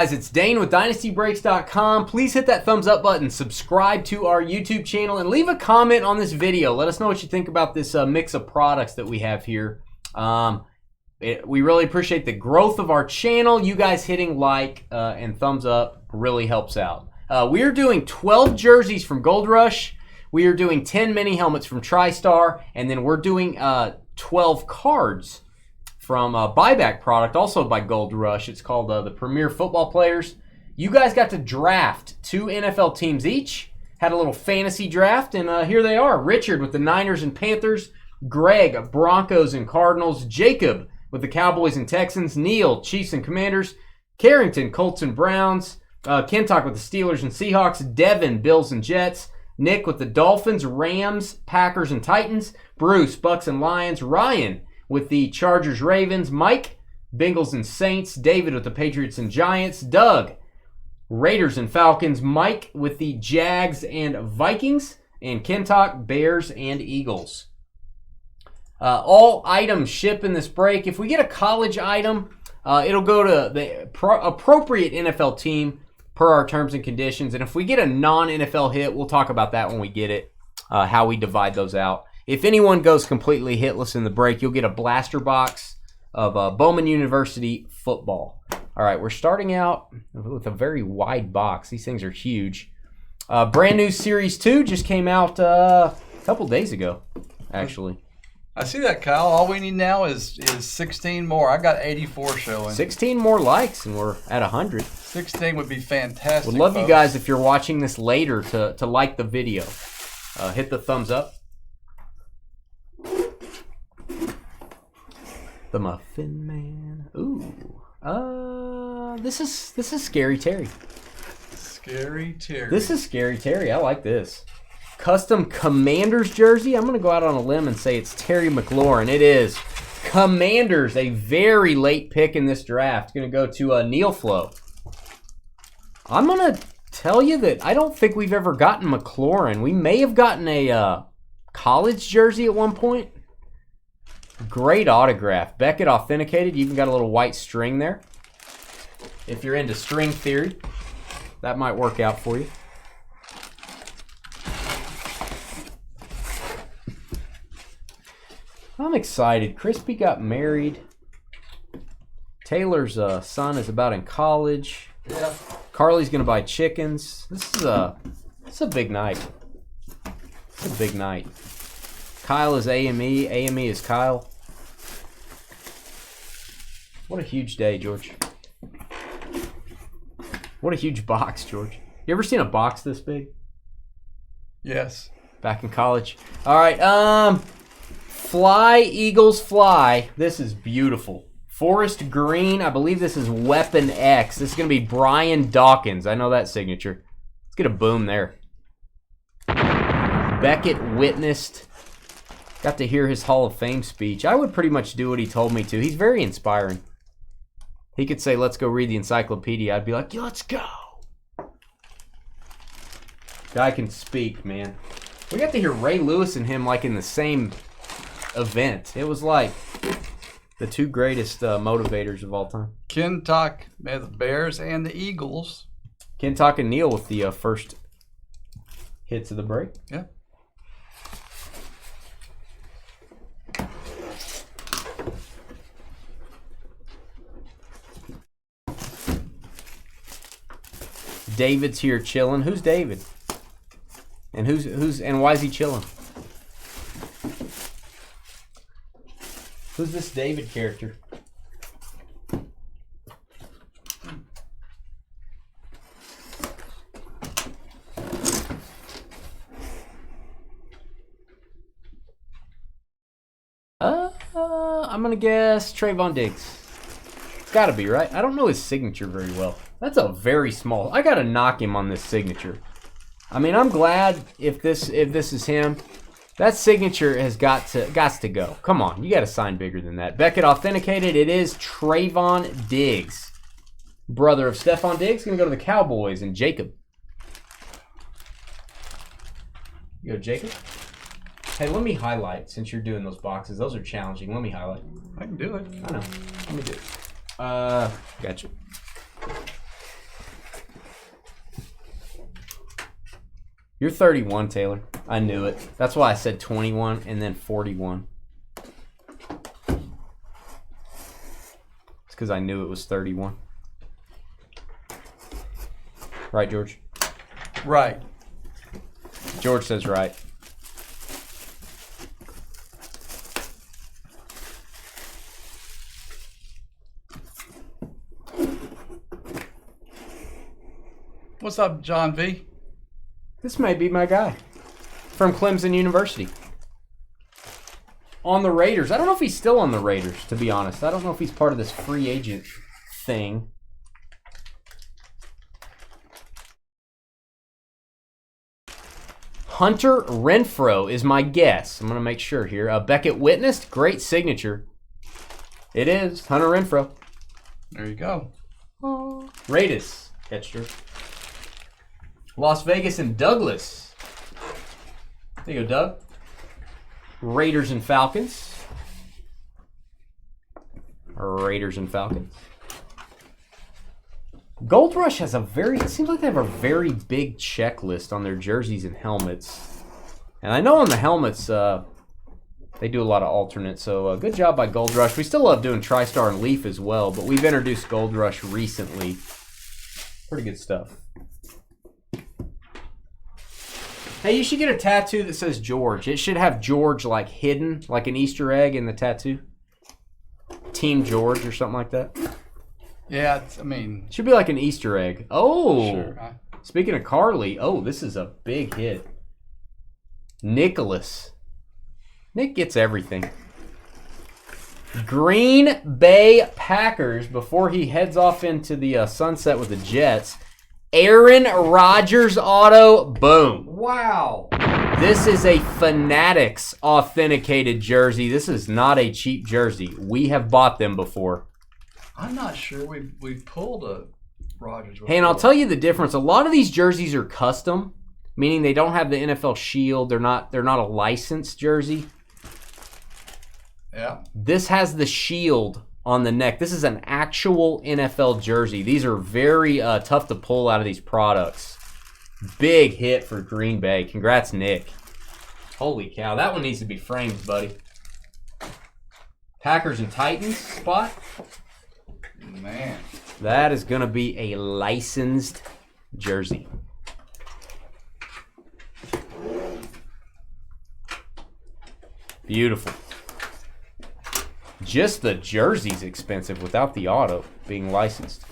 Guys, it's Dane with DynastyBreaks.com. Please hit that thumbs up button, subscribe to our YouTube channel, and leave a comment on this video. Let us know what you think about this mix of products that we have here. We really appreciate the growth of our channel. You guys hitting like and thumbs up really helps out. We are doing 12 jerseys from Gold Rush. We are doing 10 mini helmets from TriStar, and then we're doing 12 cards from a buyback product, also by Gold Rush. It's called the Premier Football Players. You guys got to draft 2 NFL teams each. Had a little fantasy draft, and here they are. Richard with the Niners and Panthers. Greg, Broncos and Cardinals. Jacob with the Cowboys and Texans. Neil, Chiefs and Commanders. Carrington, Colts and Browns. Kentuck with the Steelers and Seahawks. Devin, Bills and Jets. Nick with the Dolphins, Rams, Packers and Titans. Bruce, Bucks and Lions. Ryan with the Chargers, Ravens. Mike, Bengals and Saints. David with the Patriots and Giants. Doug, Raiders and Falcons. Mike with the Jags and Vikings. And Kentuck, Bears and Eagles. All items ship in this break. If we get a college item, it'll go to the appropriate NFL team per our terms and conditions. And if we get a non-NFL hit, we'll talk about that when we get it, how we divide those out. If anyone goes completely hitless in the break, you'll get a blaster box of Bowman University football. All right, we're starting out with a very wide box. These things are huge. Brand new Series 2 just came out a couple days ago, actually. I see that, Kyle. All we need now is 16 more. I got 84 showing. 16 more likes, and we're at 100. 16 would be fantastic. Would love folks. you guys, if you're watching this later, to like the video. Hit the thumbs up. The Muffin Man. Ooh. This is Scary Terry. Scary Terry. This is Scary Terry. I like this. Custom Commanders jersey. I'm going to go out on a limb and say it's Terry McLaurin. It is. Commanders, a very late pick in this draft. Going to go to Neil Flo. I'm going to tell you that I don't think we've ever gotten McLaurin. We may have gotten a college jersey at one point. Great autograph. Beckett authenticated. You even got a little white string there. If you're into string theory, that might work out for you. I'm excited. Crispy got married. Taylor's son is about in college. Yeah. Carly's going to buy chickens. This is a big night. It's a big night. Kyle is AME. AME is Kyle. What a huge day, George. What a huge box, George. You ever seen a box this big? Yes. Back in college. All right. Fly, Eagles, fly. This is beautiful. Forest green. I believe this is Weapon X. This is going to be Brian Dawkins. I know that signature. Let's get a boom there. Beckett witnessed. Got to hear his Hall of Fame speech. I would pretty much do what he told me to. He's very inspiring. He could say, let's go read the encyclopedia. I'd be like, yeah, let's go. Guy can speak, man. We got to hear Ray Lewis and him like in the same event. It was like the two greatest motivators of all time. Kentuck, the Bears and the Eagles. Kentuck and Neil with the first hits of the break. Yeah. David's here chilling. Who's David? And and why is he chilling? Who's this David character? I'm gonna guess Trayvon Diggs. It's gotta be, right? I don't know his signature very well. That's a very small. I gotta knock him on this signature. I mean, I'm glad if this is him. That signature has got to go. Come on, you got to sign bigger than that. Beckett authenticated. It is Trayvon Diggs, brother of Stephon Diggs. Gonna go to the Cowboys and Jacob. You go, Jacob. Hey, let me highlight since you're doing those boxes. Those are challenging. Let me highlight. I can do it. I know. Let me do it. Gotcha. You're 31, Taylor. I knew it. That's why I said 21 and then 41. It's because I knew it was 31. Right, George? Right. George says right. What's up, John V? This may be my guy from Clemson University. On the Raiders. I don't know if he's still on the Raiders, to be honest. I don't know if he's part of this free agent thing. Hunter Renfrow is my guess. I'm going to make sure here. Beckett witnessed. Great signature. It is. Hunter Renfrow. There you go. Raiders. Extra. Las Vegas and Douglas. There you go, Doug. Raiders and Falcons. Raiders and Falcons. Gold Rush has a it seems like they have a very big checklist on their jerseys and helmets. And I know on the helmets, they do a lot of alternates, so good job by Gold Rush. We still love doing TriStar and Leaf as well, but we've introduced Gold Rush recently. Pretty good stuff. Hey, you should get a tattoo that says George. It should have George like hidden, like an Easter egg in the tattoo. Team George or something like that. Yeah, it should be like an Easter egg. Oh, sure. Speaking of Carly, this is a big hit. Nicholas. Nick gets everything. Green Bay Packers, before he heads off into the sunset with the Jets. Aaron Rodgers auto, boom. Wow. This is a Fanatics authenticated jersey. This is not a cheap jersey. We have bought them before. I'm not sure we've pulled a Rodgers before. Hey, and I'll tell you the difference. A lot of these jerseys are custom, meaning they don't have the NFL shield. They're not a licensed jersey. Yeah. This has the shield on the neck. This is an actual NFL jersey. These are very tough to pull out of these products. Big hit for Green Bay. Congrats, Nick. Holy cow. That one needs to be framed, buddy. Packers and Titans spot. Man. That is going to be a licensed jersey. Beautiful. Just the jersey's expensive without the auto being licensed.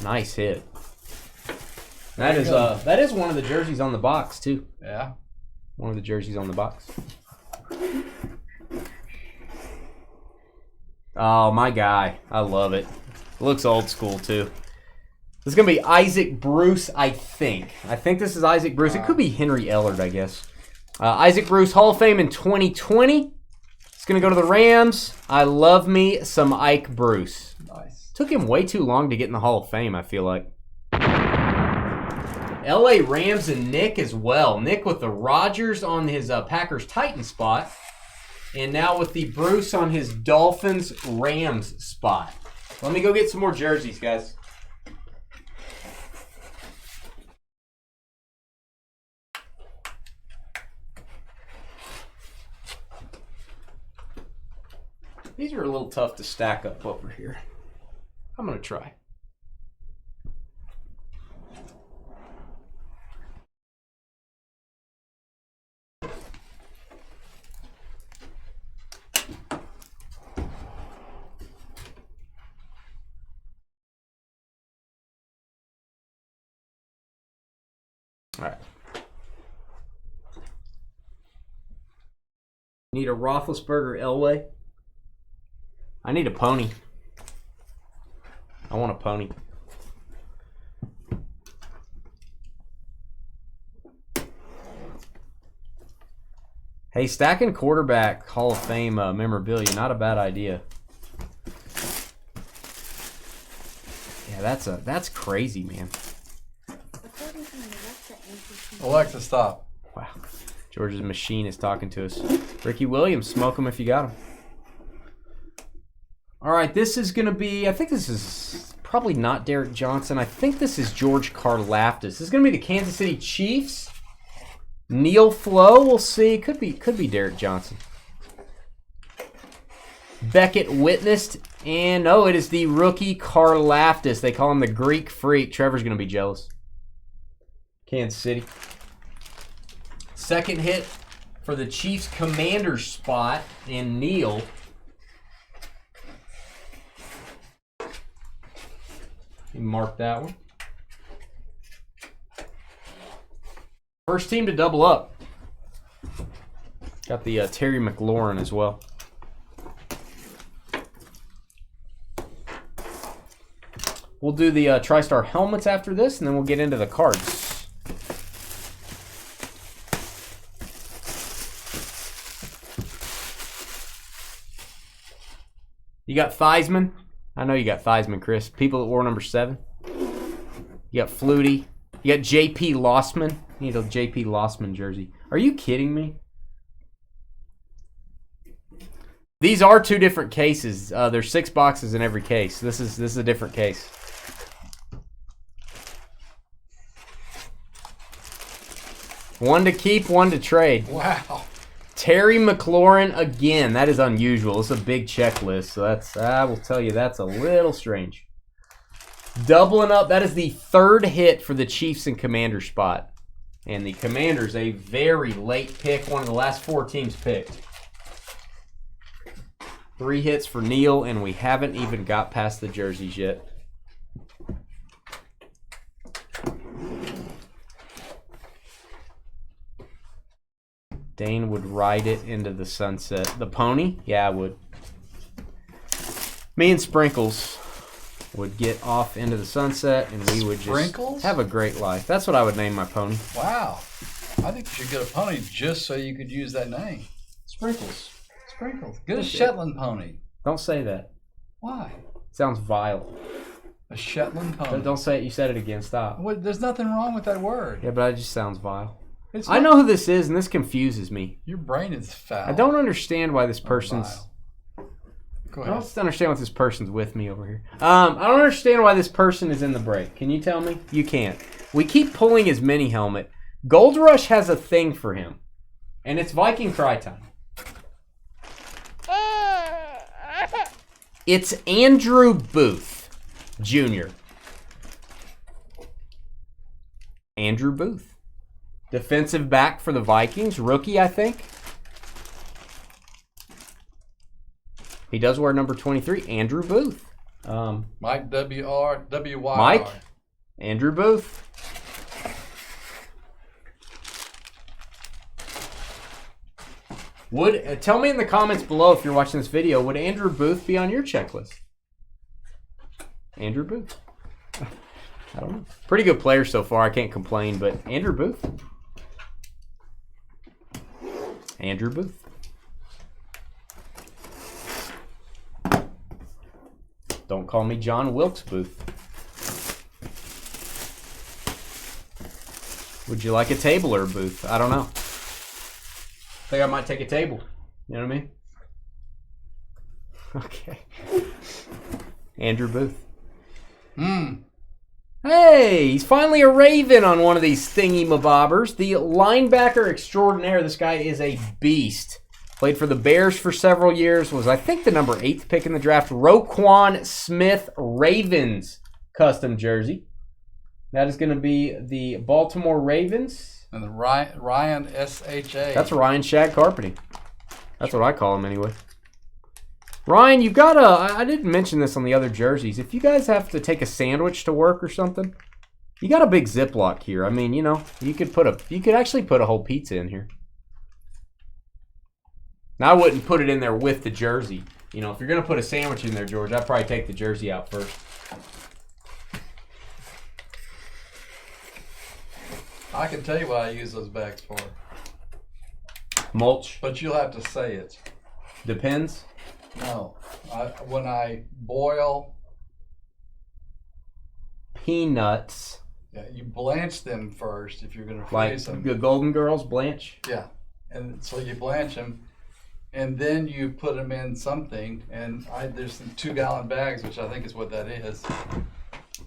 Nice hit. That is one of the jerseys on the box too. Yeah. One of the jerseys on the box. Oh, my guy. I love it. Looks old school too. This is going to be Isaac Bruce, I think. I think this is Isaac Bruce. It could be Henry Ellard, I guess. Isaac Bruce, Hall of Fame in 2020. It's going to go to the Rams. I love me some Ike Bruce. Nice. Took him way too long to get in the Hall of Fame, I feel like. LA Rams and Nick as well. Nick with the Rodgers on his Packers Titan spot. And now with the Bruce on his Dolphins Rams spot. Let me go get some more jerseys, guys. These are a little tough to stack up over here. I'm going to try. All right. Need a Roethlisberger Elway. I need a pony. I want a pony. Hey, stacking quarterback Hall of Fame memorabilia, not a bad idea. Yeah, that's crazy, man. Alexa, stop. Wow. George's machine is talking to us. Ricky Williams, smoke him if you got him. All right, this is going to be, I think this is probably not Derek Johnson. I think this is George Karlaftis. This is going to be the Kansas City Chiefs. Neil Flo, we'll see. Could be Derek Johnson. Beckett witnessed, and oh, it is the rookie Karlaftis. They call him the Greek Freak. Trevor's going to be jealous. Kansas City. Second hit for the Chiefs commander spot, and Neil. You mark that one. First team to double up. Got the Terry McLaurin as well. We'll do the TriStar helmets after this, and then we'll get into the cards. You got Theismann. I know you got Theismann, Chris. People that wore number 7. You got Flutie. You got J.P. Lossman. You need a J.P. Lossman jersey. Are you kidding me? These are 2 different cases. There's 6 boxes in every case. This is a different case. One to keep, one to trade. Wow. Terry McLaurin again. That is unusual. It's a big checklist, so that's, I will tell you, that's a little strange. Doubling up. That is the 3rd hit for the Chiefs and Commander spot. And the Commanders, a very late pick, one of the last 4 teams picked. 3 hits for Neil, and we haven't even got past the jerseys yet. Dane would ride it into the sunset. The pony? Yeah, I would. Me and Sprinkles would get off into the sunset, and we would just have a great life. That's what I would name my pony. Wow. I think you should get a pony just so you could use that name. Sprinkles. Sprinkles. Get a Shetland pony. Don't say that. Why? It sounds vile. A Shetland pony. Don't say it. You said it again. Stop. Well, there's nothing wrong with that word. Yeah, but it just sounds vile. I know who this is, and this confuses me. Your brain is foul. I don't understand why this person's... Go ahead. I don't understand what this person's with me over here. I don't understand why this person is in the break. Can you tell me? You can't. We keep pulling his mini helmet. Gold Rush has a thing for him, and it's Viking Cry time. It's Andrew Booth, Jr. Andrew Booth. Defensive back for the Vikings. Rookie, I think. He does wear number 23. Andrew Booth. Mike W.R.W.Y.R. Mike. Andrew Booth. Tell me in the comments below if you're watching this video, would Andrew Booth be on your checklist? Andrew Booth. I don't know. Pretty good player so far. I can't complain, but Andrew Booth. Andrew Booth. Don't call me John Wilkes Booth. Would you like a table or a booth? I don't know. I think I might take a table. You know what I mean? Okay. Andrew Booth. Hey, he's finally a Raven on one of these thingy-mabobbers. The linebacker extraordinaire. This guy is a beast. Played for the Bears for several years. Was, I think, the number 8th pick in the draft. Roquan Smith Ravens custom jersey. That is going to be the Baltimore Ravens. And the Ryan S.H.A. That's Ryan Shag Carpeting. That's what I call him anyway. Ryan, you've got I didn't mention this on the other jerseys. If you guys have to take a sandwich to work or something, you got a big Ziploc here. I mean, you know, you could actually put a whole pizza in here. Now, I wouldn't put it in there with the jersey. You know, if you're going to put a sandwich in there, George, I'd probably take the jersey out first. I can tell you what I use those bags for. Mulch. But you'll have to say it. Depends. No. When I boil peanuts. Yeah, you blanch them first if you're going to Like freeze them. the Golden Girls blanch? Yeah. And so you blanch them, and then you put them in something. And there's some 2-gallon bags, which I think is what that is.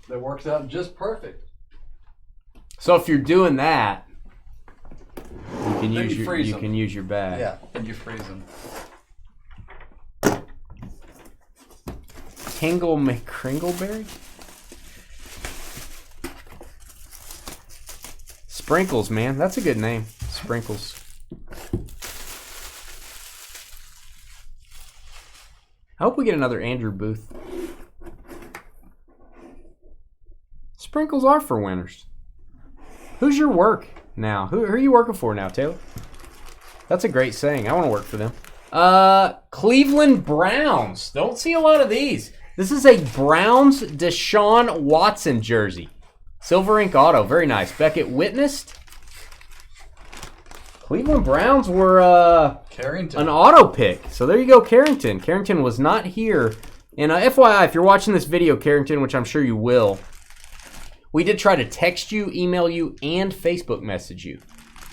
That works out just perfect. So if you're doing that, you can Then use you can use your bag. Yeah, and you freeze them. Tingle McCringleberry? Sprinkles, man. That's a good name. Sprinkles. I hope we get another Andrew Booth. Sprinkles are for winners. Who's your work now? Who are you working for now, Taylor? That's a great saying. I want to work for them. Cleveland Browns. Don't see a lot of these. This is a Browns Deshaun Watson jersey. Silver ink auto. Very nice. Beckett witnessed. Cleveland Browns were Carrington. An auto pick. So there you go, Carrington. Carrington was not here. And FYI, if you're watching this video, Carrington, which I'm sure you will, we did try to text you, email you, and Facebook message you.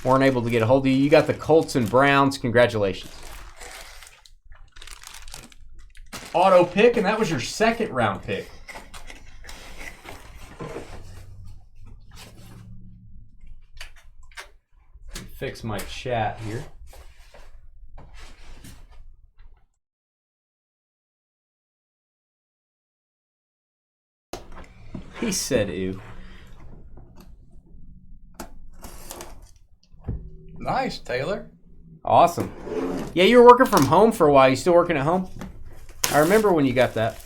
Weren't able to get a hold of you. You got the Colts and Browns. Congratulations. Auto pick, and that was your second round pick. Fix my chat here. He said ew. Nice, Taylor. Awesome. Yeah, you were working from home for a while. You still working at home? I remember when you got that.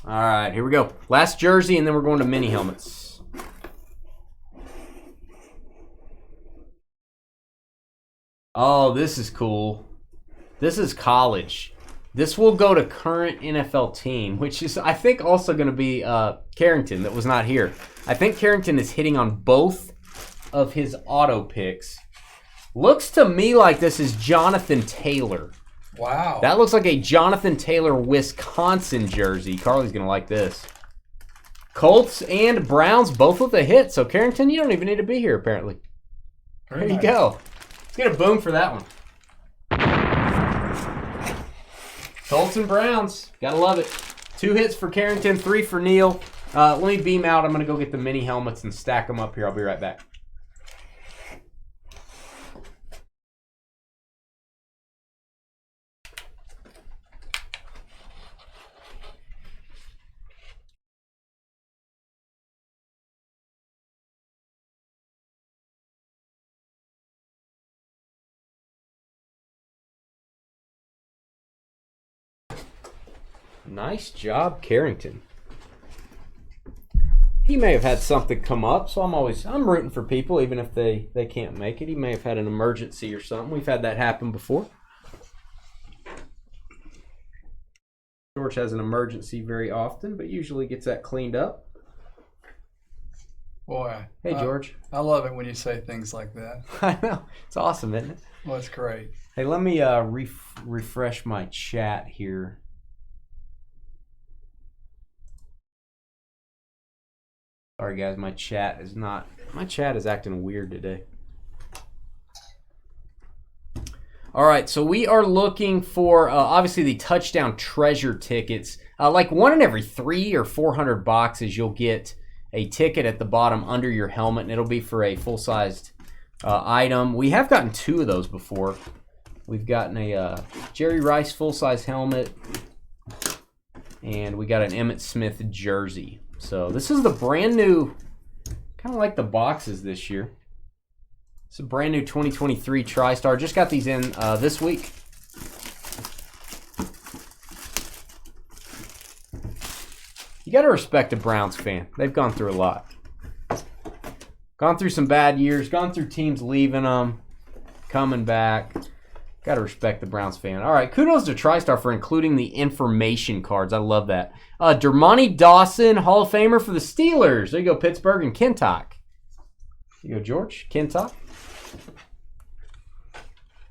All right, here we go. Last jersey, and then we're going to mini helmets. Oh, this is cool. This is college. This will go to current NFL team, which is, I think, also going to be Carrington that was not here. I think Carrington is hitting on both of his auto picks. Looks to me like this is Jonathan Taylor. Wow. That looks like a Jonathan Taylor Wisconsin jersey. Carly's going to like this. Colts and Browns both with a hit. So, Carrington, you don't even need to be here, apparently. There you go. Let's get a boom for that one. Colts and Browns. Gotta love it. 2 hits for Carrington, 3 for Neil. Let me beam out. I'm going to go get the mini helmets and stack them up here. I'll be right back. Nice job, Carrington. He may have had something come up, so I'm rooting for people even if they can't make it. He may have had an emergency or something. We've had that happen before. George has an emergency very often, but usually gets that cleaned up. Boy. Hey, George. I love it when you say things like that. I know. It's awesome, isn't it? Well, it's great. Hey, let me refresh my chat here. Sorry guys, my chat is acting weird today. All right, so we are looking for obviously the touchdown treasure tickets. Like 1 in every 300 or 400 boxes, you'll get a ticket at the bottom under your helmet, and it'll be for a full-sized item. We have gotten 2 of those before. We've gotten a Jerry Rice full-size helmet, and we got an Emmitt Smith jersey. So this is the brand new, kind of like the boxes this year. It's a brand new 2023 TriStar. Just got these in this week. You got to respect a Browns fan. They've gone through a lot. Gone through some bad years. Gone through teams leaving them, coming back. Got to respect the Browns fan. All right, kudos to TriStar for including the information cards. I love that. Dermontti Dawson, Hall of Famer for the Steelers. There you go, Pittsburgh and Kentuck. There you go, George. Kentuck.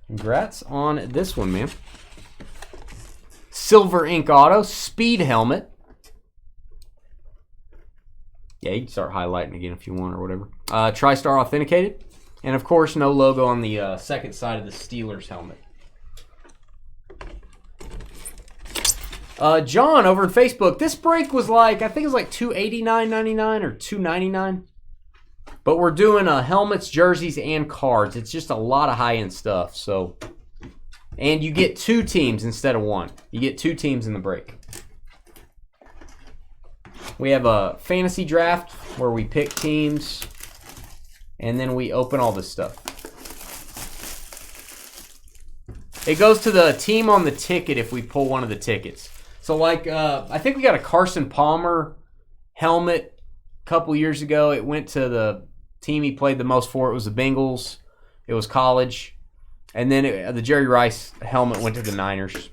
Congrats on this one, man. Silver ink auto, speed helmet. Yeah, you can start highlighting again if you want or whatever. TriStar authenticated. And, of course, no logo on the second side of the Steelers helmet. John over on Facebook. This break was like, I think it was like $289.99 or $299. But we're doing helmets, jerseys, and cards. It's just a lot of high-end stuff. So, and you get 2 teams instead of 1. You get 2 teams in the break. We have a fantasy draft where we pick teams, and then we open all this stuff. It goes to the team on the ticket if we pull one of the tickets. So, like, I think we got a Carson Palmer helmet a couple years ago. It went to the team he played the most for. It was the Bengals. It was college. And then the Jerry Rice helmet went to the Niners.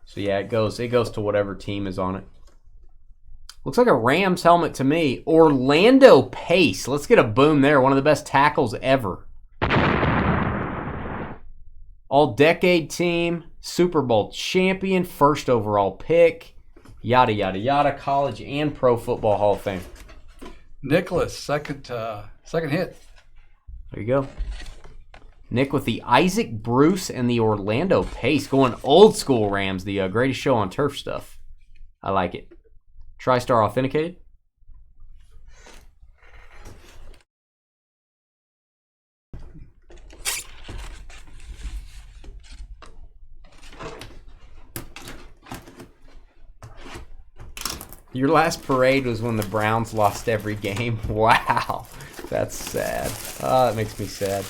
So, yeah, it goes to whatever team is on it. Looks like a Rams helmet to me. Orlando Pace. Let's get a boom there. One of the best tackles ever. All-decade team, Super Bowl champion, first overall pick, yada, yada, yada, college and pro football Hall of Fame. Nicholas, second hit. There you go. Nick with the Isaac Bruce and the Orlando Pace. Going old school Rams, the greatest show on turf stuff. I like it. TriStar authenticated. Your last parade was when the Browns lost every game. Wow. That's sad. Oh, that makes me sad.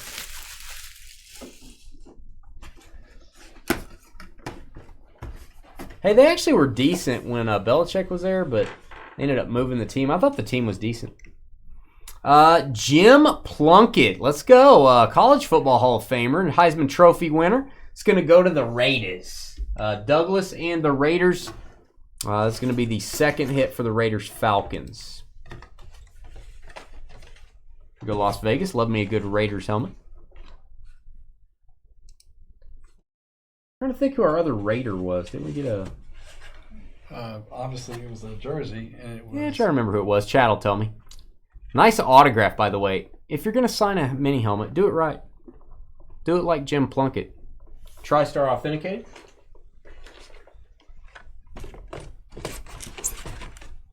Hey, they actually were decent when Belichick was there, but they ended up moving the team. I thought the team was decent. Jim Plunkett. Let's go. College football Hall of Famer and Heisman Trophy winner. It's going to go to the Raiders. Douglas and the Raiders. That's going to be the second hit for the Raiders Falcons. Go Las Vegas. Love me a good Raiders helmet. I'm trying to think who our other Raider was. Didn't we get a... Obviously, it was a jersey. And it was... Yeah, I'm trying to remember who it was. Chad will tell me. Nice autograph, by the way. If you're going to sign a mini helmet, do it right. Do it like Jim Plunkett. TriStar authenticated.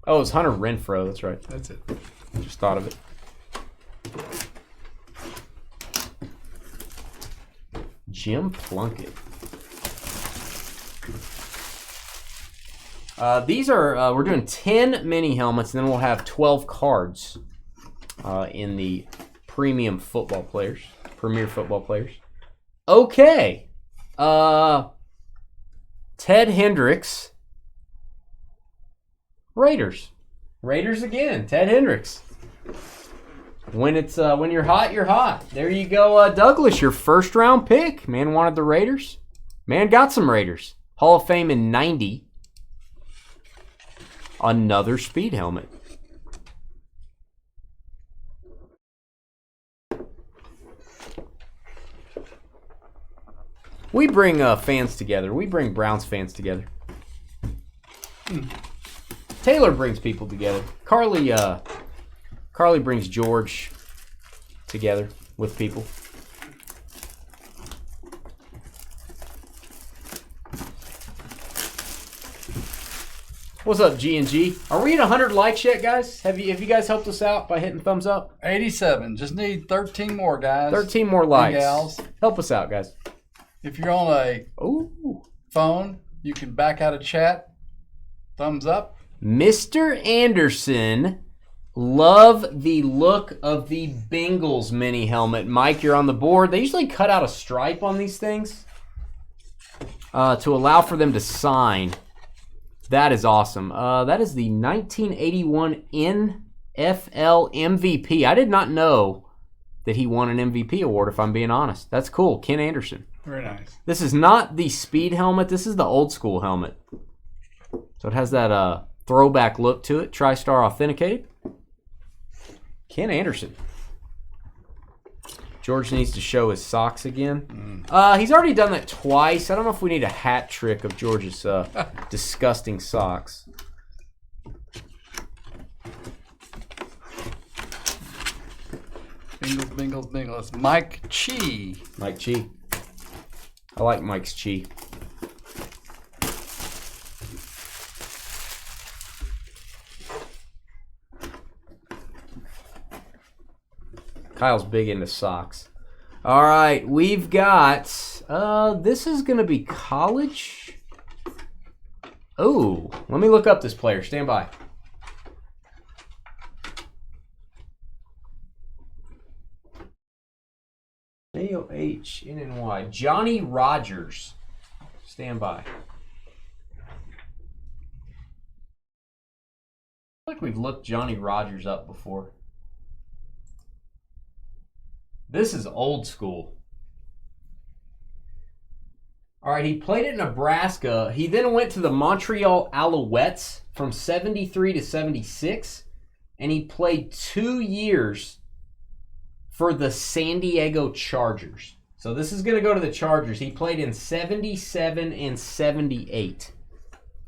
Oh, it's Hunter Renfrow. That's right. That's it. Just thought of it. Jim Plunkett. These are, we're doing 10 mini helmets, and then we'll have 12 cards in the premium football players, premier football players. Okay. Ted Hendricks. Raiders. Raiders again. Ted Hendricks. When you're hot, you're hot. There you go, Douglas, your first round pick. Man wanted the Raiders. Man got some Raiders. Hall of Fame in 90. Another speed helmet. We bring fans together. We bring Browns fans together. Taylor brings people together. Carly brings George together with people. What's up, G&G? Are we at 100 likes yet, guys? Have you guys helped us out by hitting thumbs up? 87. Just need 13 more, guys. 13 more likes. Gals. Help us out, guys. If you're on a phone, you can back out of chat. Thumbs up. Mr. Anderson, love the look of the Bengals mini helmet. Mike, you're on the board. They usually cut out a stripe on these things to allow for them to sign. That is awesome. That is the 1981 NFL MVP. I did not know that he won an MVP award, if I'm being honest. That's cool. Ken Anderson. Very nice. This is not the speed helmet. This is the old school helmet. So it has that throwback look to it. TriStar authenticated. Ken Anderson. George needs to show his socks again. He's already done that twice. I don't know if we need a hat trick of George's disgusting socks. Bingles. Mike Chi. Mike Chi. I like Mike's Chi. Kyle's big into socks. All right, we've got, this is going to be college. Oh, let me look up this player. Stand by. A-O-H-N-N-Y. Johnny Rogers. Stand by. I feel like we've looked Johnny Rogers up before. This is old school. All right, he played at Nebraska. He then went to the Montreal Alouettes from 73 to 76, and he played 2 years for the San Diego Chargers. So this is going to go to the Chargers. He played in 77 and 78.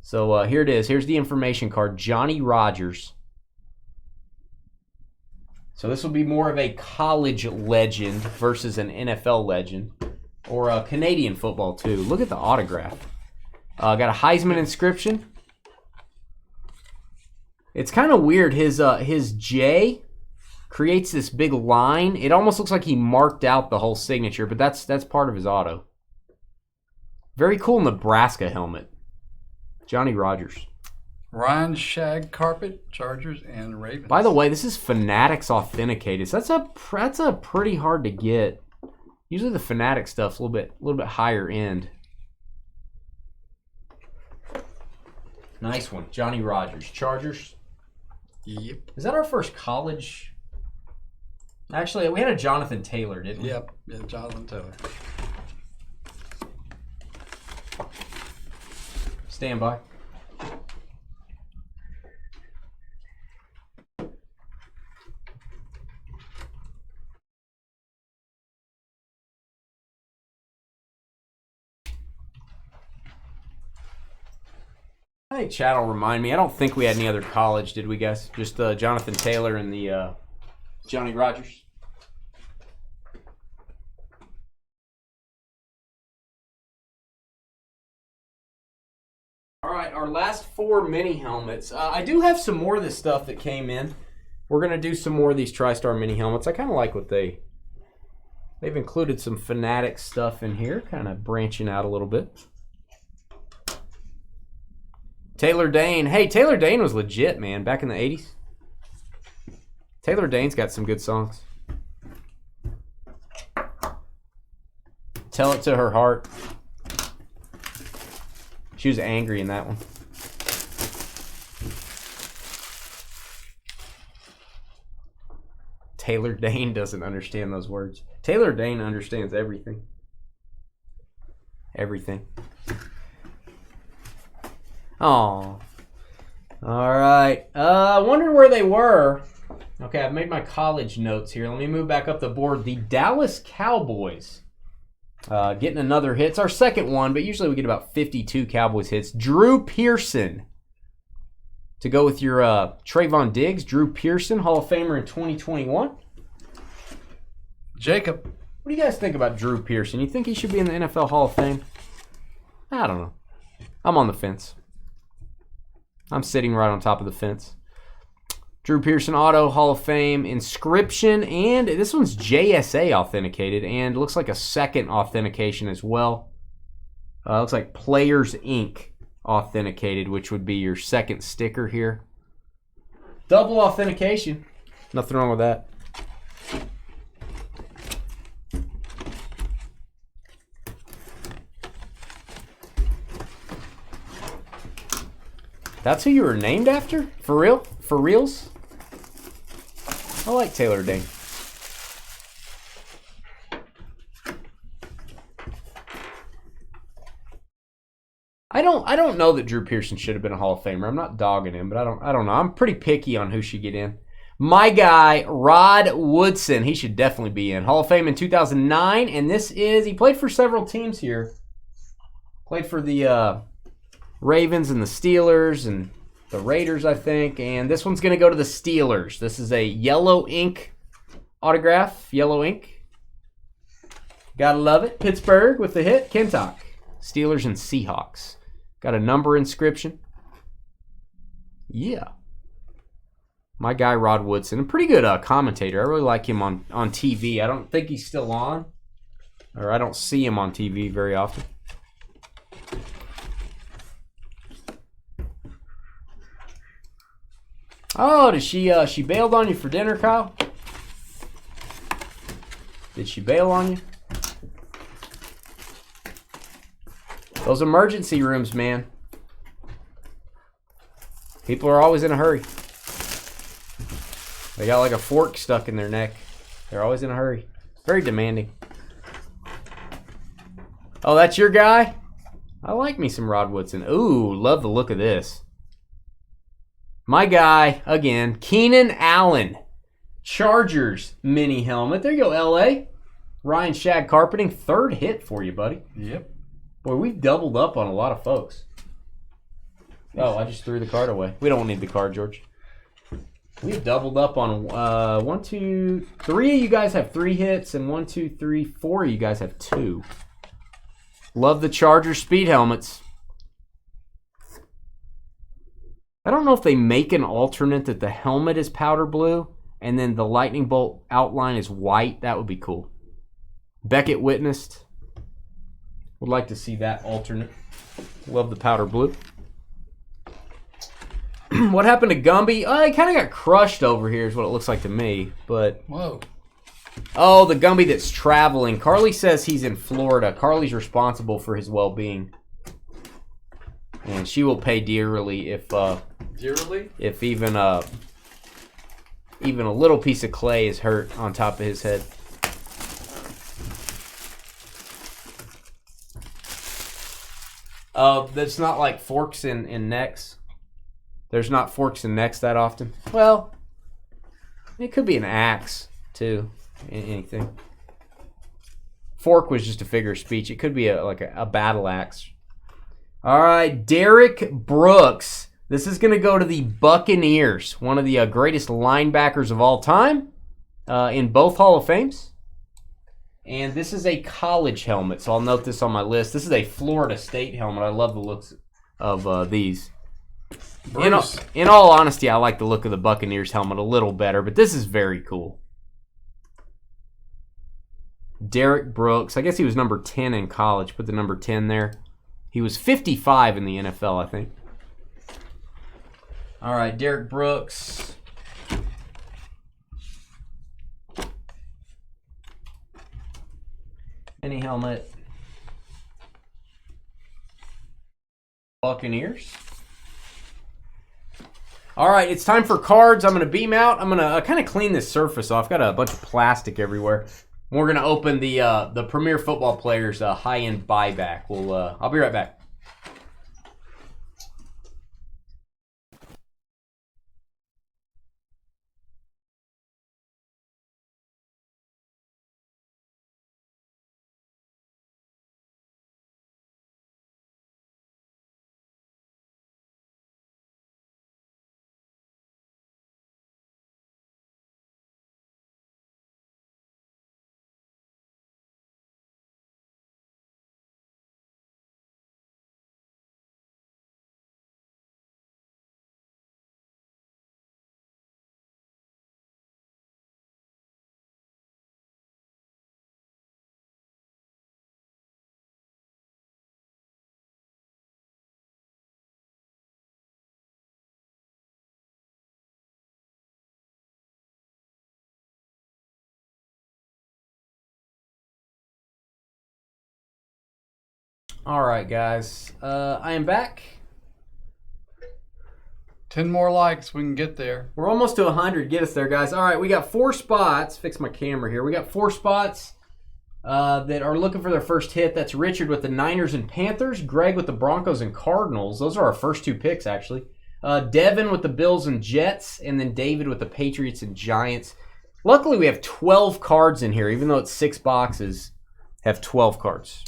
So here it is. Here's the information card. Johnny Rogers. So this will be more of a college legend versus an NFL legend. Or a Canadian football, too. Look at the autograph. Got a Heisman inscription. It's kind of weird. His J creates this big line. It almost looks like he marked out the whole signature, but that's part of his auto. Very cool Nebraska helmet. Johnny Rogers. Ryan Shag Carpet, Chargers, and Ravens. By the way, this is Fanatics Authenticated. So that's a pretty hard to get. Usually the Fanatic stuff's a little bit higher end. Nice one. Johnny Rogers. Chargers. Yep. Is that our first college? Actually, we had a Jonathan Taylor, didn't we? Yep. Yeah, Jonathan Taylor. Stand by. I think Chad will remind me. I don't think we had any other college, did we, guys? Just Jonathan Taylor and the Johnny Rogers. All right, our last 4 mini helmets. I do have some more of this stuff that came in. We're going to do some more of these TriStar mini helmets. I kind of like what they've included some Fanatic stuff in here, kind of branching out a little bit. Taylor Dane. Hey, Taylor Dane was legit, man, back in the 80s. Taylor Dane's got some good songs. Tell It to Her Heart. She was angry in that one. Taylor Dane doesn't understand those words. Taylor Dane understands everything. Everything. Oh, all right. Wondering where they were. Okay, I've made my college notes here. Let me move back up the board. The Dallas Cowboys getting another hit. It's our second one, but usually we get about 52 Cowboys hits. Drew Pearson to go with your Trayvon Diggs. Drew Pearson, Hall of Famer in 2021. Jacob. What do you guys think about Drew Pearson? You think he should be in the NFL Hall of Fame? I don't know. I'm on the fence. I'm sitting right on top of the fence. Drew Pearson Auto Hall of Fame inscription, and this one's JSA authenticated, and looks like a second authentication as well. Looks like Players Inc. authenticated, which would be your second sticker here. Double authentication. Nothing wrong with that. That's who you were named after? For real? For reals? I like Taylor Dane. I don't know that Drew Pearson should have been a Hall of Famer. I'm not dogging him, but I don't know. I'm pretty picky on who should get in. My guy, Rod Woodson, he should definitely be in. Hall of Fame in 2009, and he played for several teams here. Played for the Ravens and the Steelers and the Raiders, I think. And this one's going to go to the Steelers. This is a yellow ink autograph. Yellow ink. Gotta love it. Pittsburgh with the hit. Kentuck. Steelers and Seahawks. Got a number inscription. Yeah. My guy Rod Woodson, a pretty good commentator. I really like him on TV. I don't think he's still on, or I don't see him on TV very often. Oh, did she bailed on you for dinner, Kyle? Did she bail on you? Those emergency rooms, man. People are always in a hurry. They got like a fork stuck in their neck. They're always in a hurry. Very demanding. Oh, that's your guy? I like me some Rod Woodson. Ooh, love the look of this. My guy, again, Keenan Allen. Chargers mini helmet. There you go, LA. Ryan Shag Carpeting. 3rd hit for you, buddy. Yep. Boy, we've doubled up on a lot of folks. Oh, I just threw the card away. We don't need the card, George. We've doubled up on 1, 2, 3 of you guys have 3 hits, and 1, 2, 3, 4 of you guys have 2. Love the Charger speed helmets. I don't know if they make an alternate that the helmet is powder blue and then the lightning bolt outline is white. That would be cool. Beckett witnessed. Would like to see that alternate. Love the powder blue. What happened to Gumby? Oh, he kind of got crushed over here is what it looks like to me. But whoa. Oh, the Gumby that's traveling. Carly says he's in Florida. Carly's responsible for his well-being. And she will pay dearly if if even a little piece of clay is hurt on top of his head. That's not like forks in necks. There's not forks in necks that often. Well, it could be an axe too. Anything. Fork was just a figure of speech. It could be like a battle axe. All right, Derek Brooks. This is going to go to the Buccaneers, one of the greatest linebackers of all time in both Hall of Fames. And this is a college helmet, so I'll note this on my list. This is a Florida State helmet. I love the looks of these. In all honesty, I like the look of the Buccaneers helmet a little better, but this is very cool. Derek Brooks. I guess he was number 10 in college. Put the number 10 there. He was 55 in the NFL, I think. All right, Derek Brooks. Any helmet. Buccaneers. All right, it's time for cards. I'm going to beam out. I'm going to kind of clean this surface off. Got a bunch of plastic everywhere. We're going to open the Premier Football Players high-end buyback. I'll be right back. All right, guys. I am back. 10 more likes, we can get there. We're almost to 100. Get us there, guys. All right, we got 4 spots. Fix my camera here. We got 4 spots that are looking for their first hit. That's Richard with the Niners and Panthers. Greg with the Broncos and Cardinals. Those are our first 2 picks, actually. Devin with the Bills and Jets. And then David with the Patriots and Giants. Luckily, we have 12 cards in here. Even though it's 6 boxes, have 12 cards.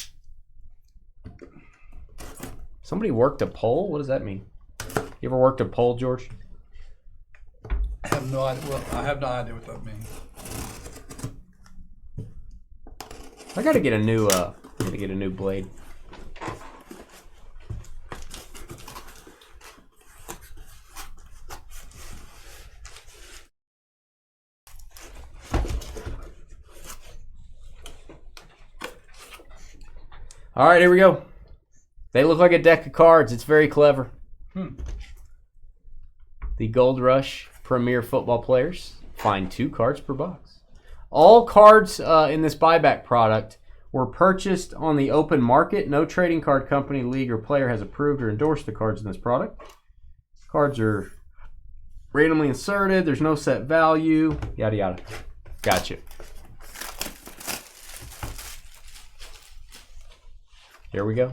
Somebody worked a poll? What does that mean? You ever worked a poll, George? I have no idea. Well, I have no idea what that means. I gotta get a new blade. All right, here we go. They look like a deck of cards. It's very clever. The Gold Rush Premier Football Players. Find 2 cards per box. All cards in this buyback product were purchased on the open market. No trading card company, league, or player has approved or endorsed the cards in this product. Cards are randomly inserted. There's no set value. Yada, yada. Gotcha. Here we go.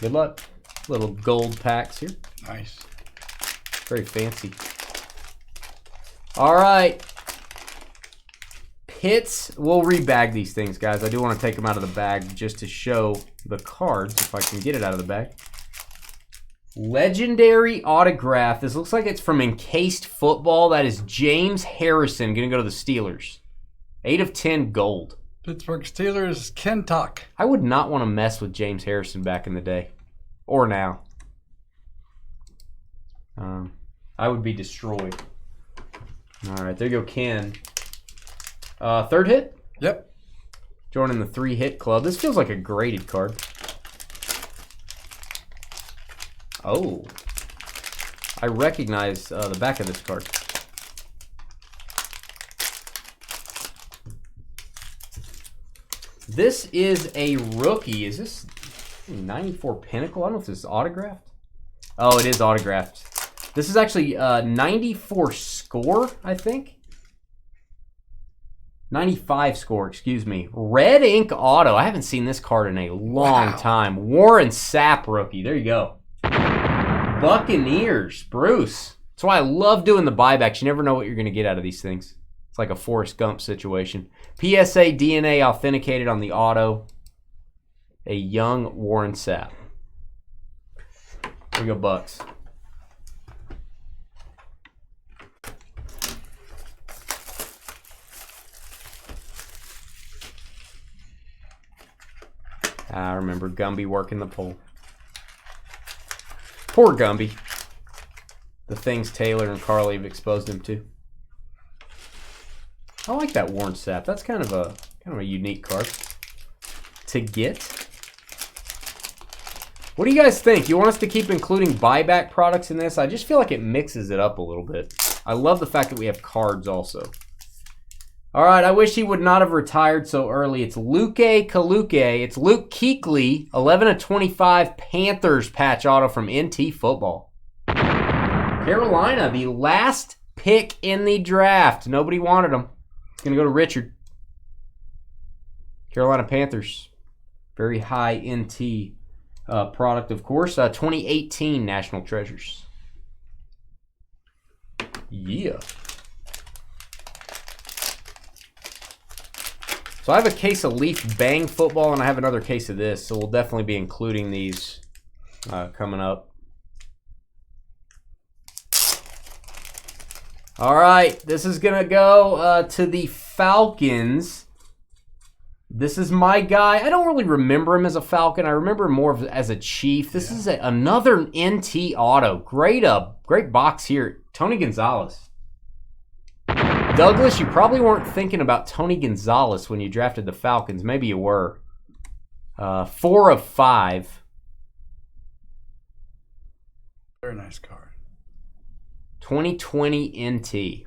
Good luck. Little gold packs here. Nice. Very fancy. All right. Hits. We'll rebag these things, guys. I do want to take them out of the bag just to show the cards, if I can get it out of the bag. Legendary autograph. This looks like it's from Encased Football. That is James Harrison. Going to go to the Steelers. 8 of 10 gold. Pittsburgh Steelers, Kentuck. I would not want to mess with James Harrison back in the day. Or now. I would be destroyed. All right, there you go, Ken. 3rd hit? Yep. Joining the 3-hit club. This feels like a graded card. Oh. I recognize the back of this card. This is a rookie. Is this 94 Pinnacle? I don't know if this is autographed. Oh, it is autographed. This is actually 94 score, I think. 95 score, excuse me. Red ink auto. I haven't seen this card in a long time. Warren Sapp rookie. There you go. Buccaneers. Bruce. That's why I love doing the buybacks. You never know what you're going to get out of these things. It's like a Forrest Gump situation. PSA DNA authenticated on the auto. A young Warren Sapp. Here we go, Bucks. I remember Gumby working the pole. Poor Gumby. The things Taylor and Carly have exposed him to. I like that Warren Sapp. That's kind of a unique card to get. What do you guys think? You want us to keep including buyback products in this? I just feel like it mixes it up a little bit. I love the fact that we have cards also. All right, I wish he would not have retired so early. It's Luke Kaluke. It's Luke Kuechly, 11 of 25 Panthers patch auto from NT Football. Carolina, the last pick in the draft. Nobody wanted him. It's going to go to Richard. Carolina Panthers. Very high NT product, of course. 2018 National Treasures. Yeah. So I have a case of Leaf Bang football, and I have another case of this. So we'll definitely be including these coming up. All right, this is going to go to the Falcons. This is my guy. I don't really remember him as a Falcon. I remember him more as a Chief. This is another NT auto. Great box here. Tony Gonzalez. Douglas, you probably weren't thinking about Tony Gonzalez when you drafted the Falcons. Maybe you were. 4 of 5. Very nice card. 2020 NT.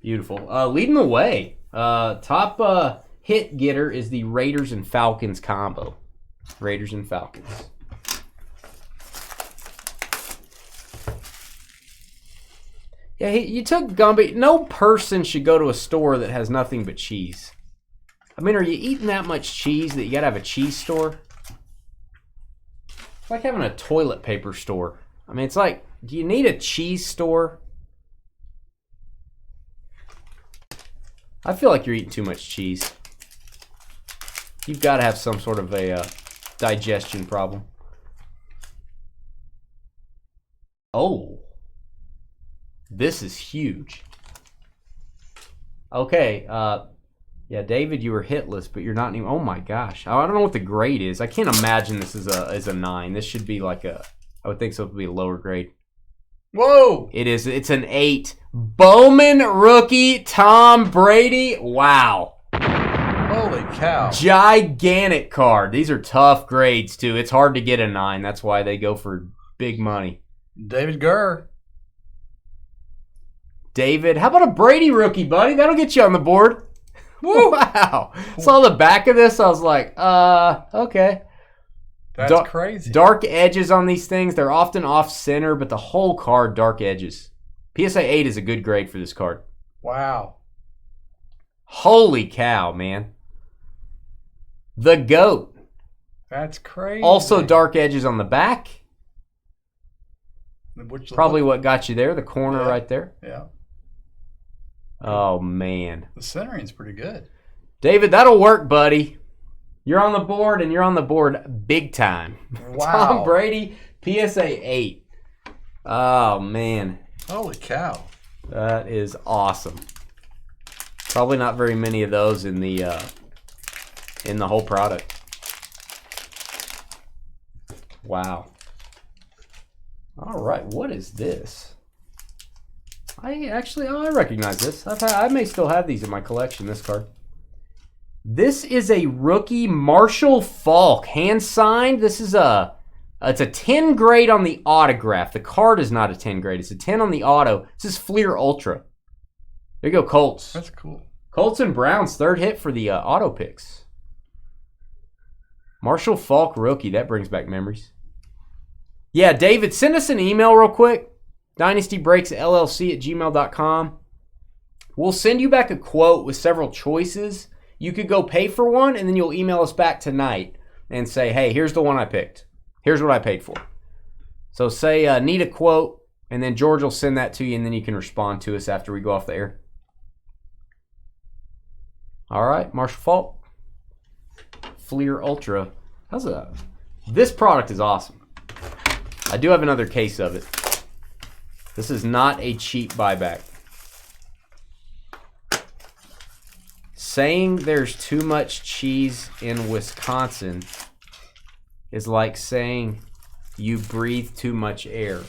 Beautiful. Leading the way. Top hit getter is the Raiders and Falcons combo. Raiders and Falcons. Yeah, you took Gumby. No person should go to a store that has nothing but cheese. I mean, are you eating that much cheese that you gotta have a cheese store? It's like having a toilet paper store. I mean, it's like, do you need a cheese store? I feel like you're eating too much cheese. You've got to have some sort of a digestion problem. Oh. This is huge. Okay, yeah, David, you were hitless, but you're not even. Oh my gosh, I don't know what the grade is. I can't imagine this is a 9. This should be like a. I would think so. It would be a lower grade. Whoa! It's an 8. Bowman rookie Tom Brady. Wow. Holy cow. Gigantic card. These are tough grades, too. It's hard to get a 9. That's why they go for big money. David Gurr. David. How about a Brady rookie, buddy? That'll get you on the board. Woo. Wow. Saw the back of this. I was like, okay. That's crazy. Dark edges on these things. They're often off center, but the whole card, dark edges. PSA 8 is a good grade for this card. Wow. Holy cow, man. The GOAT. That's crazy. Also dark edges on the back. Probably what got you there, the corner right there. Yeah. Oh, man. The centering's pretty good. David, that'll work, buddy. You're on the board, and you're on the board big time. Wow. Tom Brady, PSA 8. Oh, man. Holy cow. That is awesome. Probably not very many of those in the whole product. Wow. All right, what is this? I recognize this. I may still have these in my collection, this card. This is a rookie Marshall Faulk, hand signed. This is it's a 10 grade on the autograph. The card is not a 10 grade. It's a 10 on the auto. This is Fleer Ultra. There you go, Colts. That's cool. Colts and Browns, third hit for the auto picks. Marshall Faulk rookie. That brings back memories. Yeah, David, send us an email real quick. DynastyBreaksLLC@gmail.com. We'll send you back a quote with several choices. You could go pay for one, and then you'll email us back tonight and say, hey, here's the one I picked. Here's what I paid for. So say, need a quote, and then George will send that to you, and then you can respond to us after we go off the air. All right, Marshall Faulk. Fleer Ultra. How's that? This product is awesome. I do have another case of it. This is not a cheap buyback. Saying there's too much cheese in Wisconsin is like saying you breathe too much air.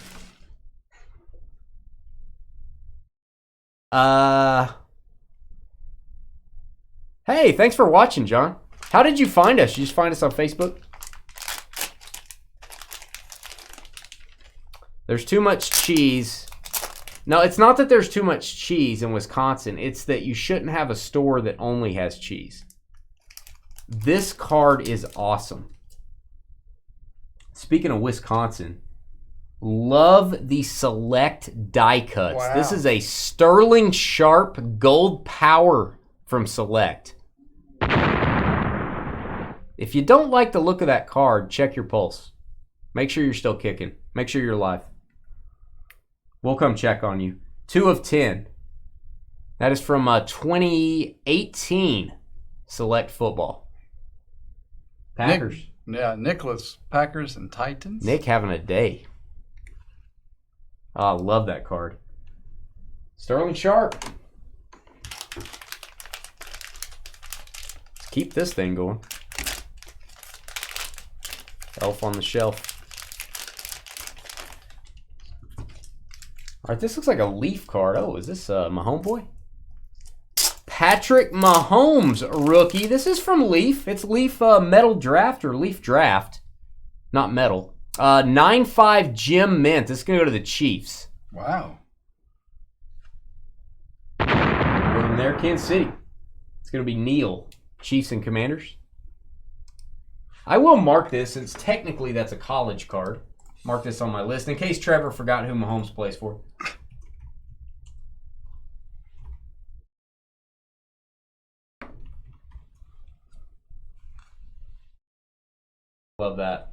Hey, thanks for watching, John. How did you find us? Did you just find us on Facebook? There's too much cheese. No, it's not that there's too much cheese in Wisconsin. It's that you shouldn't have a store that only has cheese. This card is awesome. Speaking of Wisconsin, love the Select die cuts. Wow. This is a sterling sharp gold power from Select. If you don't like the look of that card, check your pulse. Make sure you're still kicking. Make sure you're alive. We'll come check on you. 2 of 10. That is from 2018 Select Football. Packers. Nicholas, Packers and Titans. Nick having a day. Oh, I love that card. Sterling Sharp. Let's keep this thing going. Elf on the Shelf. All right, this looks like a Leaf card. Oh, is this my homeboy? Patrick Mahomes rookie. This is from Leaf. It's Leaf Metal Draft or Leaf Draft. Not Metal. 9.5 Gem Mint. This is going to go to the Chiefs. Wow. Going there, Kansas City. It's going to be Neil. Chiefs and Commanders. I will mark this since technically that's a college card. Mark this on my list in case Trevor forgot who Mahomes plays for. Love that.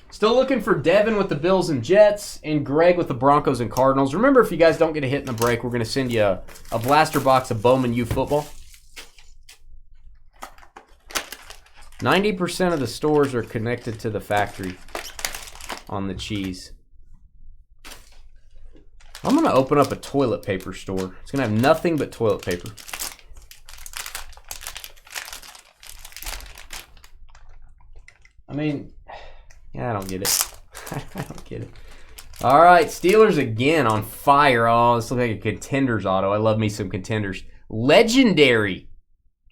Still looking for Devin with the Bills and Jets and Greg with the Broncos and Cardinals. Remember, if you guys don't get a hit in the break, we're going to send you a blaster box of Bowman U football. 90% of the stores are connected to the factory on the cheese. I'm going to open up a toilet paper store. It's going to have nothing but toilet paper. I mean, yeah, I don't get it. I don't get it. All right, Steelers again on fire. Oh, this looks like a Contenders auto. I love me some Contenders. Legendary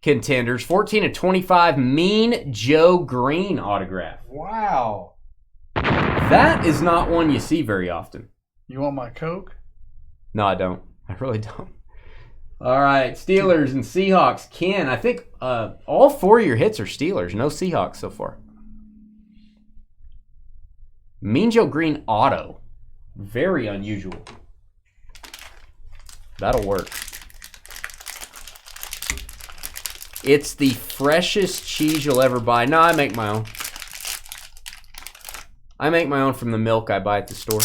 Contenders, 14/25, Mean Joe Green autograph. Wow. That is not one you see very often. You want my Coke? No, I don't. I really don't. All right, Steelers and Seahawks. Ken, I think all 4 of your hits are Steelers. No Seahawks so far. Mean Joe Green auto. Very unusual. That'll work. It's the freshest cheese you'll ever buy. No, I make my own. I make my own from the milk I buy at the store.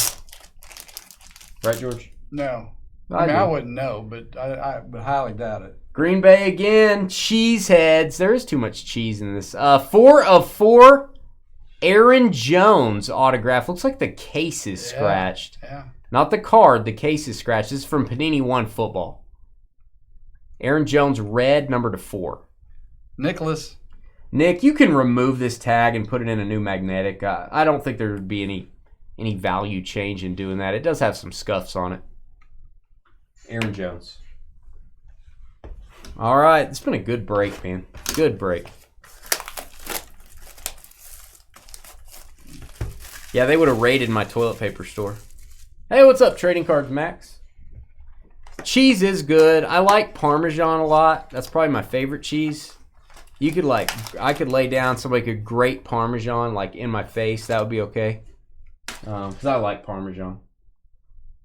Right, George? No. I wouldn't know, but I would highly doubt it. Green Bay again. Cheeseheads. There is too much cheese in this. 4 of 4. Aaron Jones autograph. Looks like the case is scratched. Yeah. Not the card. The case is scratched. This is from Panini One Football. Aaron Jones, red, number 4. Nicholas. Nick, you can remove this tag and put it in a new magnetic. I don't think there would be any value change in doing that. It does have some scuffs on it. Aaron Jones. All right. It's been a good break, man. Good break. Yeah, they would have raided my toilet paper store. Hey, what's up, Trading Cards Max? Cheese is good. I like Parmesan a lot. That's probably my favorite cheese. You could I could lay down somebody could grate Parmesan like in my face. That would be okay. Because I like Parmesan.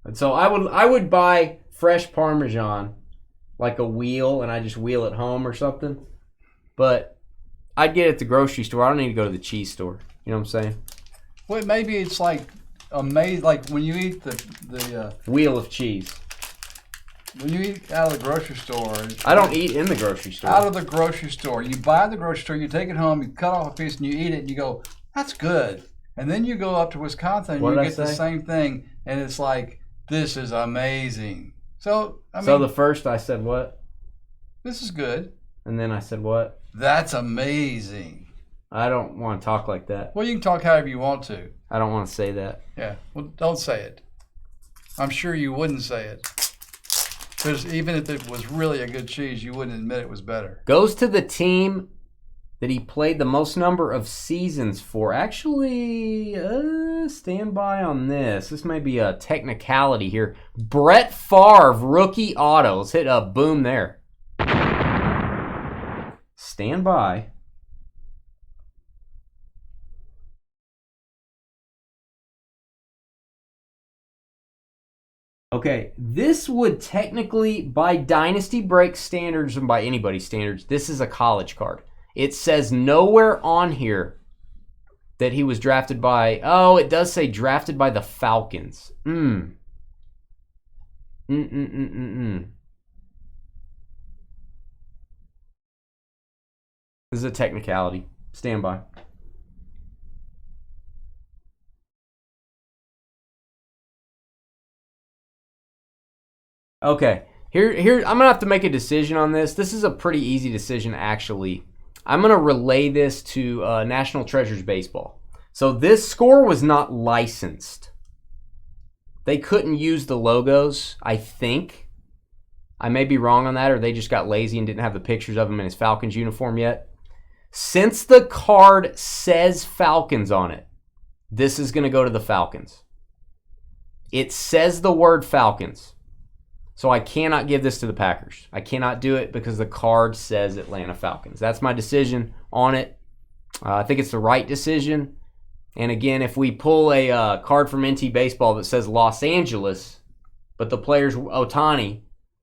And so I would buy fresh Parmesan, like a wheel, and I just wheel it home or something. But I'd get it at the grocery store. I don't need to go to the cheese store. You know what I'm saying? Well, maybe it's like amazing, like when you eat the wheel of cheese. When you eat out of the grocery store. I don't eat in the grocery store. Out of the grocery store. You buy the grocery store, you take it home, you cut off a piece and you eat it and you go, that's good. And then you go up to Wisconsin and you get the same thing and it's like, this is amazing. So, so the first I said what? This is good. And then I said what? That's amazing. I don't want to talk like that. Well, you can talk however you want to. I don't want to say that. Yeah, well, don't say it. I'm sure you wouldn't say it. Because even if it was really a good cheese, you wouldn't admit it was better. Goes to the team that he played the most number of seasons for. Actually, stand by on this. This may be a technicality here. Brett Favre, rookie auto. Let's hit a boom there. Stand by. Okay, this would technically, by Dynasty Breaks standards and by anybody's standards, this is a college card. It says nowhere on here that he was drafted by, oh, it does say drafted by the Falcons. This is a technicality. Stand by. Okay, here I'm gonna have to make a decision on this. This is a pretty easy decision, actually. I'm gonna relay this to National Treasures Baseball. So this score was not licensed. They couldn't use the logos, I think. I may be wrong on that, or they just got lazy and didn't have the pictures of him in his Falcons uniform yet. Since the card says Falcons on it, this is gonna go to the Falcons. It says the word Falcons. So I cannot give this to the Packers. I cannot do it because the card says Atlanta Falcons. That's my decision on it. I think it's the right decision. And again, if we pull a card from NT Baseball that says Los Angeles, but the player's Ohtani,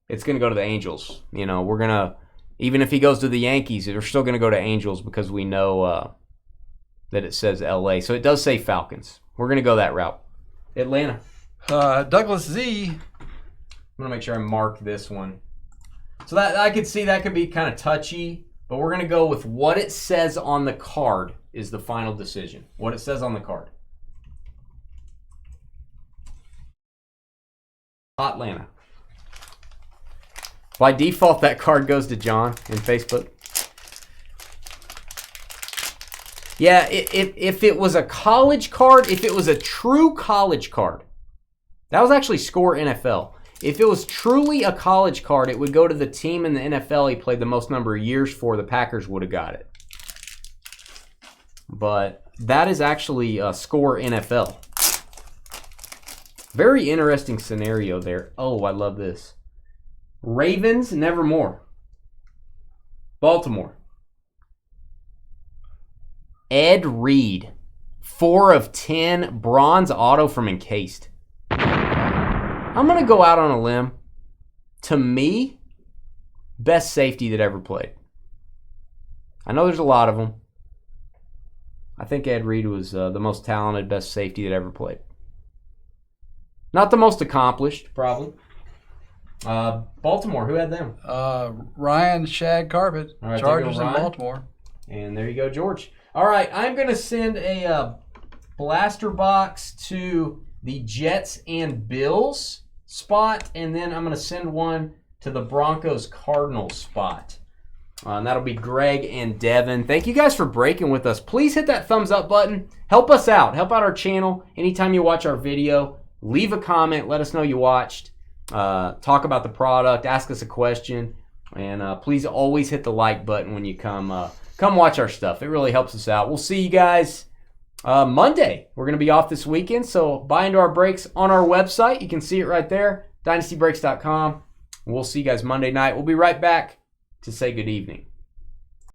it's going to go to the Angels. You know, we're going to, even if he goes to the Yankees, we're still going to go to Angels because we know that it says LA. So it does say Falcons. We're going to go that route. Atlanta. Douglas Z. I'm going to make sure I mark this one. So that I could see that could be kind of touchy, but we're going to go with what it says on the card is the final decision. What it says on the card. Atlanta. By default, that card goes to John in Facebook. Yeah, if it was a college card, if it was a true college card, That was actually Score NFL. If it was truly a college card, it would go to the team in the NFL he played the most number of years for. The Packers would have got it. But that is actually Score NFL. Very interesting scenario there. Oh, I love this. Ravens, Nevermore. Baltimore. Ed Reed. 4 of 10. Bronze auto from Encased. I'm going to go out on a limb. To me, best safety that ever played. I know there's a lot of them. I think Ed Reed was the most talented, best safety that ever played. Not the most accomplished, probably. Baltimore, who had them? Ryan Shag Carpet, right, Chargers in Baltimore. And there you go, George. All right, I'm going to send a blaster box to the Jets and Bills spot, and then I'm going to send one to the Broncos Cardinals spot. And that'll be Greg and Devin. Thank you guys for breaking with us. Please hit that thumbs up button. Help us out. Help out our channel. Anytime you watch our video, leave a comment. Let us know you watched. Talk about the product. Ask us a question. And please always hit the like button when you come watch our stuff. It really helps us out. We'll see you guys Monday. We're going to be off this weekend, so buy into our breaks on our website. You can see it right there, dynastybreaks.com. We'll see you guys Monday night. We'll be right back to say good evening.